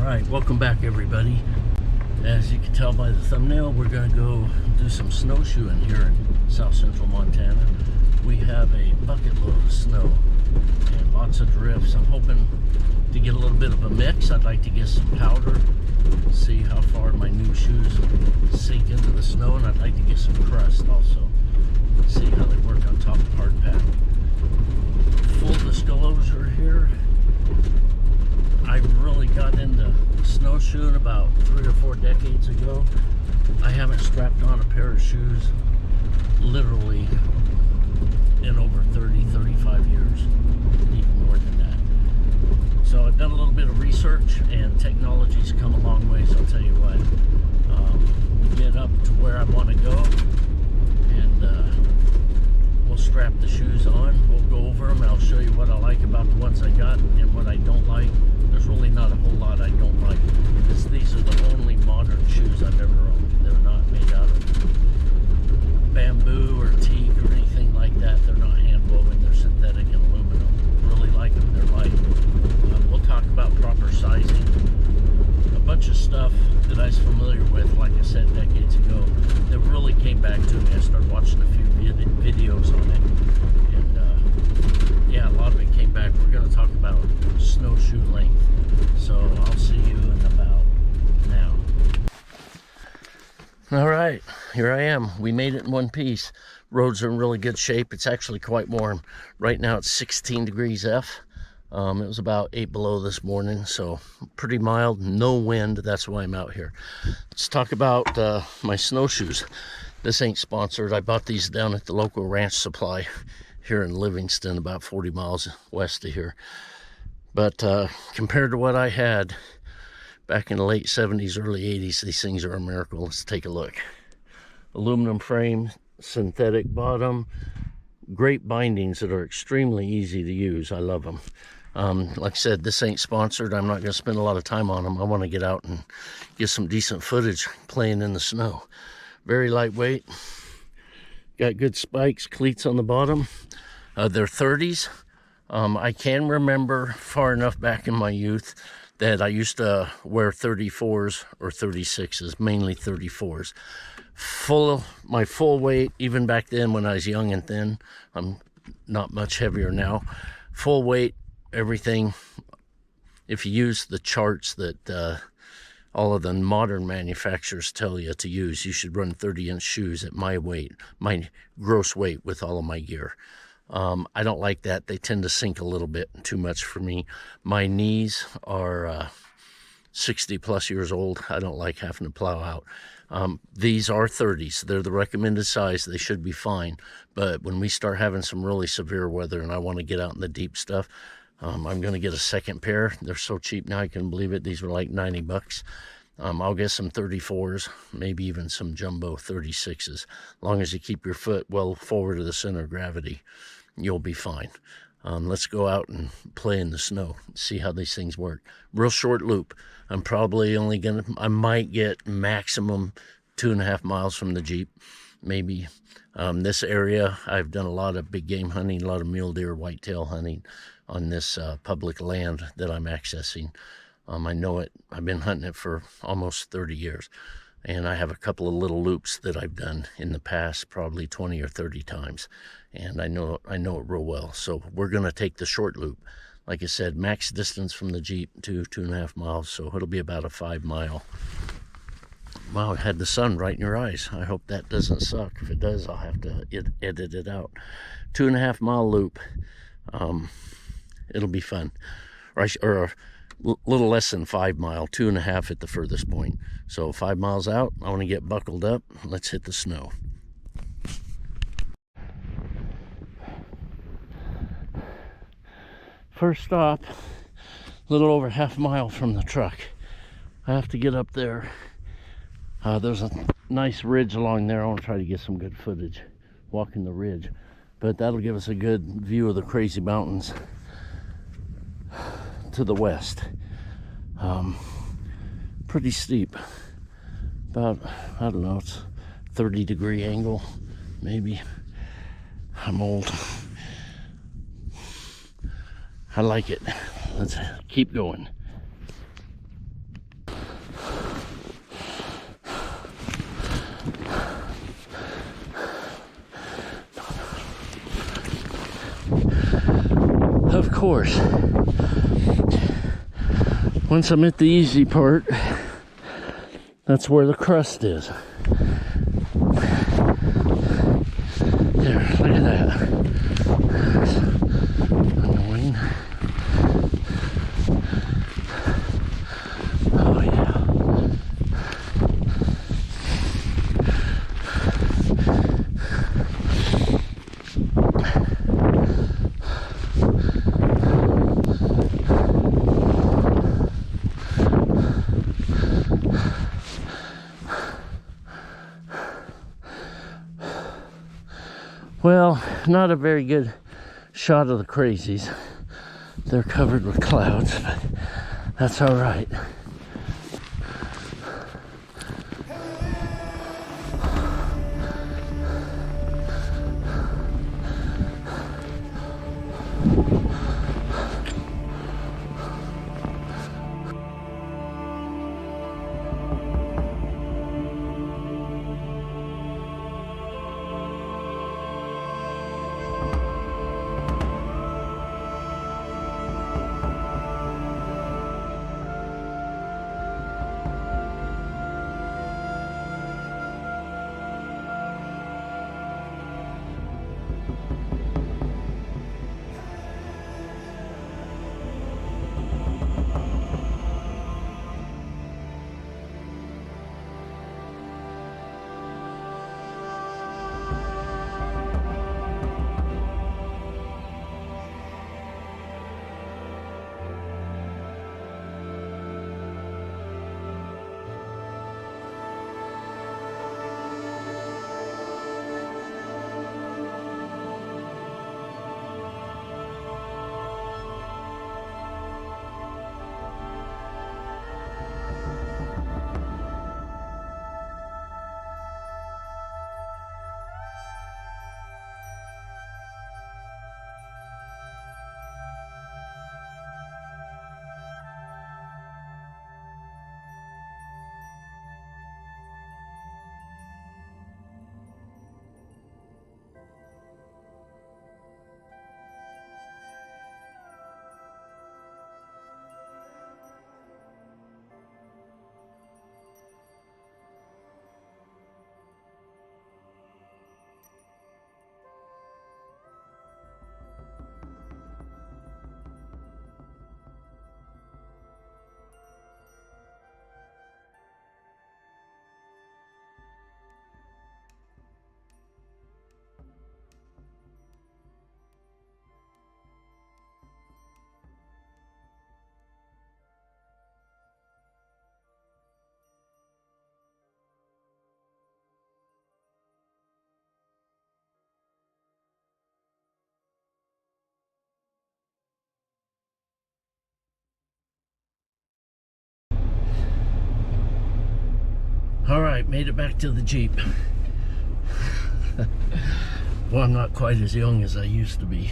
Alright, welcome back everybody. As you can tell by the thumbnail, we're going to go do some snowshoeing here in south central Montana. We have a bucket load of snow and lots of drifts. I'm hoping to get a little bit of a mix. I'd like to get some powder, see how far my new shoes sink into the snow, and I'd like to get some crust also, see how they work on top of hard pack. Full disclosure here, I really got into snowshoeing about 3 or 4 decades ago. I haven't strapped on a pair of shoes literally in over 30-35 years, even more than that. So I've done a little bit of research, and technology's come a long way. So I'll tell you what, we get up to where I want to go, and we'll strap the shoes on. We'll go over them, and I'll show you what I like about the ones I got and what I don't like. There's really not a whole lot I don't like, because these are the only modern shoes I've ever owned. They're not made out of bamboo or teak or anything like that. They're not hand woven. They're synthetic and aluminum. Really like them. They're light. We'll talk about proper sizing. A bunch of stuff that I was familiar with, like I said, decades ago, that really came back to me. I started watching a few videos on it, and yeah, a lot of it came back. We're going to talk about snowshoe length. So I'll see you in about now. All right, here I am. We made it in one piece. Roads are in really good shape. It's actually quite warm. Right now it's 16 degrees F. It was about 8 below this morning, so pretty mild, no wind. That's why I'm out here. Let's talk about my snowshoes. This ain't sponsored. I bought these down at the local ranch supply here in Livingston, about 40 miles west of here. But compared to what I had back in the late 70s, early 80s, these things are a miracle. Let's take a look. Aluminum frame, synthetic bottom, great bindings that are extremely easy to use. I love them. Like I said, this ain't sponsored. I'm not going to spend a lot of time on them. I want to get out and get some decent footage playing in the snow. Very lightweight. Got good spikes, cleats on the bottom. They're 30s. I can remember far enough back in my youth that I used to wear 34s or 36s, mainly 34s. My full weight, even back then when I was young and thin, I'm not much heavier now. Full weight, everything, if you use the charts that all of the modern manufacturers tell you to use, you should run 30-inch shoes at my weight, my gross weight with all of my gear. I don't like that. They tend to sink a little bit too much for me. My knees are 60 plus years old. I don't like having to plow out. These are 30s. They're the recommended size. They should be fine. But when we start having some really severe weather and I want to get out in the deep stuff, I'm going to get a second pair. They're so cheap now, I couldn't believe it. These were like 90 bucks. I'll get some 34s, maybe even some jumbo 36s. As long as you keep your foot well forward of the center of gravity, you'll be fine. Let's go out and play in the snow, see how these things work. Real short loop. I'm probably only I might get maximum 2.5 miles from the Jeep, maybe. This area, I've done a lot of big game hunting, a lot of mule deer, whitetail hunting on this public land that I'm accessing. I know it. I've been hunting it for almost 30 years. And I have a couple of little loops that I've done in the past, probably 20 or 30 times. And I know it real well. So we're going to take the short loop. Like I said, max distance from the Jeep, 2.5 miles. So it'll be about a 5 mile. Wow, it had the sun right in your eyes. I hope that doesn't suck. If it does, I'll have to edit it out. 2.5 mile loop. It'll be fun. Or a little less than 5 mile, 2.5 at the furthest point. So 5 miles out, I want to get buckled up. Let's hit the snow. First stop, a little over half mile from the truck. I have to get up there. There's a nice ridge along there. I want to try to get some good footage walking the ridge. But that'll give us a good view of the Crazy Mountains to the west. Pretty steep. About, I don't know, it's 30-degree angle, maybe. I'm old. I like it. Let's keep going. course, once I'm at the easy part, that's where the crust is. There, look at that. Annoying. Oh yeah. Well, not a very good shot of the crazies. They're covered with clouds, but that's all right. All right, made it back to the Jeep. Well, I'm not quite as young as I used to be.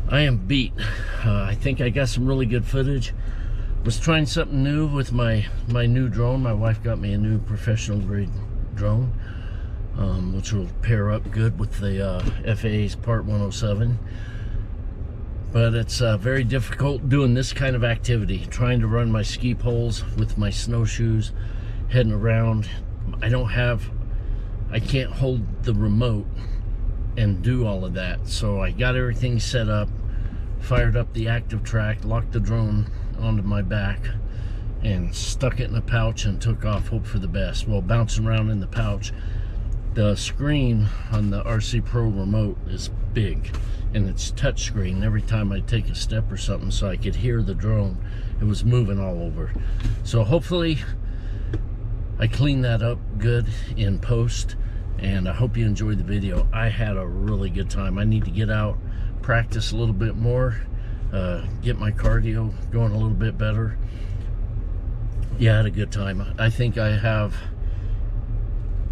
I am beat. I think I got some really good footage. Was trying something new with my new drone. My wife got me a new professional grade drone, which will pair up good with the FAA's Part 107. But it's very difficult doing this kind of activity, trying to run my ski poles with my snowshoes, heading around. I can't hold the remote and do all of that. So I got everything set up, fired up the active track, locked the drone onto my back, and stuck it in a pouch and took off, hope for the best. Well, bouncing around in the pouch, the screen on the RC Pro remote is big, and it's touch screen every time I take a step or something, so I could hear the drone. It was moving all over. So hopefully I clean that up good in post, and I hope you enjoyed the video. I had a really good time. I need to get out, practice a little bit more, get my cardio going a little bit better. Yeah, I had a good time. I think I have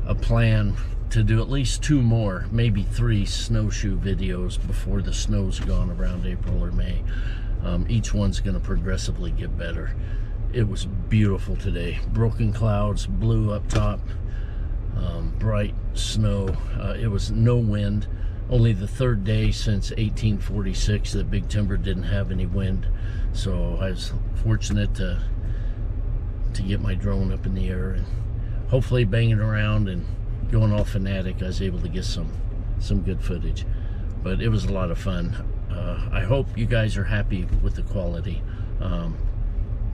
a plan to do at least 2 more, maybe 3 snowshoe videos before the snow's gone around April or May. Each one's gonna progressively get better. It was beautiful today. Broken clouds, blue up top, bright snow. It was no wind, only the third day since 1846 that Big Timber didn't have any wind. So I was fortunate to get my drone up in the air, and hopefully banging around and going all fanatic, I was able to get some good footage. But it was a lot of fun. I hope you guys are happy with the quality.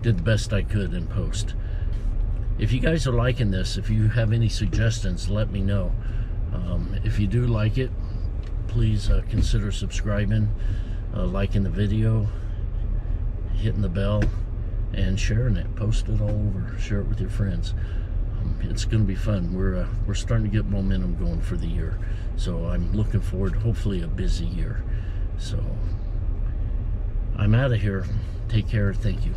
Did the best I could in post. If you guys are liking this, if you have any suggestions, let me know. If you do like it, please consider subscribing, liking the video, hitting the bell, and sharing it. Post it all over. Share it with your friends. It's going to be fun. We're starting to get momentum going for the year, so I'm looking forward to hopefully a busy year. So I'm out of here. Take care. Thank you.